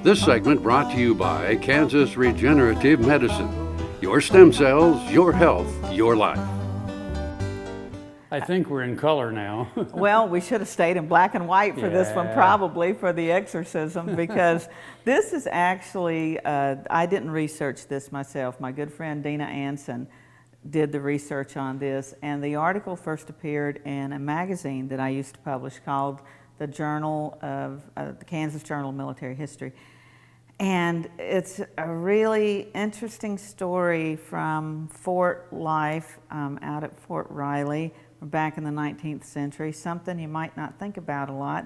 This segment brought to you by Kansas Regenerative Medicine. Your stem cells, your health, your life. I think we're in color now. Well, we should have stayed in black and white for this one, Yeah. probably, for the exorcism, because this is actually, I didn't research this myself. My good friend Dina Anson did the research on this, and the article first appeared in a magazine that I used to publish called the Kansas Journal of Military History. And it's a really interesting story from Fort life out at Fort Riley back in the 19th century, something you might not think about a lot,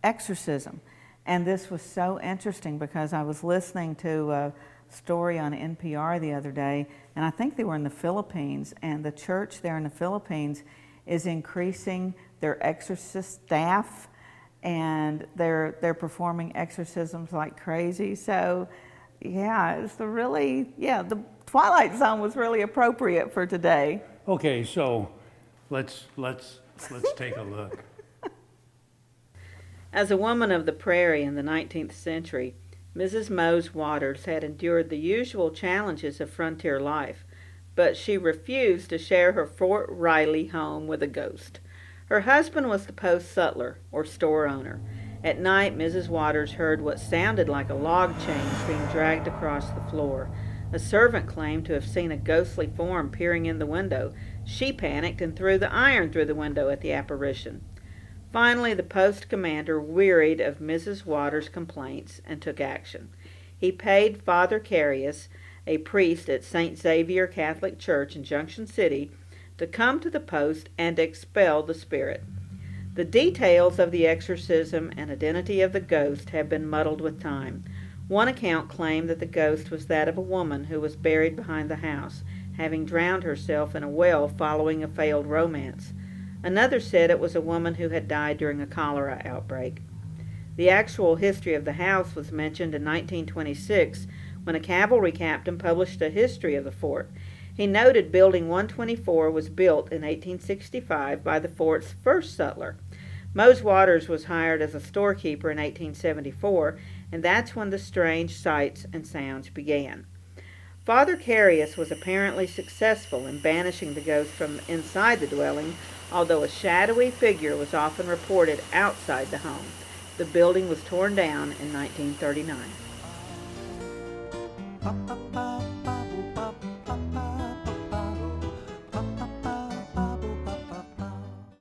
exorcism. And this was so interesting because I was listening to a story on NPR the other day, and I think they were in the Philippines, and the church there in the Philippines is increasing their exorcist staff, and they're performing exorcisms like crazy. So yeah, it's the Twilight Zone was really appropriate for today. Okay, so let's take a look. As a woman of the prairie in the 19th century, Mrs. Mose Waters had endured the usual challenges of frontier life, but she refused to share her Fort Riley home with a ghost. Her husband was the post sutler, or store owner. At night, Mrs. Waters heard what sounded like a log change being dragged across the floor. A servant claimed to have seen a ghostly form peering in the window. She panicked and threw the iron through the window at the apparition. Finally, the post commander wearied of Mrs. Waters' complaints and took action. He paid Father Carius, a priest at St. Xavier Catholic Church in Junction City, to come to the post and expel the spirit. The details of the exorcism and identity of the ghost have been muddled with time. One account claimed that the ghost was that of a woman who was buried behind the house, having drowned herself in a well following a failed romance. Another said it was a woman who had died during a cholera outbreak. The actual history of the house was mentioned in 1926 when a cavalry captain published a history of the fort. He noted Building 124 was built in 1865 by the fort's first sutler. Mose Waters was hired as a storekeeper in 1874, and that's when the strange sights and sounds began. Father Carius was apparently successful in banishing the ghost from inside the dwelling, although a shadowy figure was often reported outside the home. The building was torn down in 1939.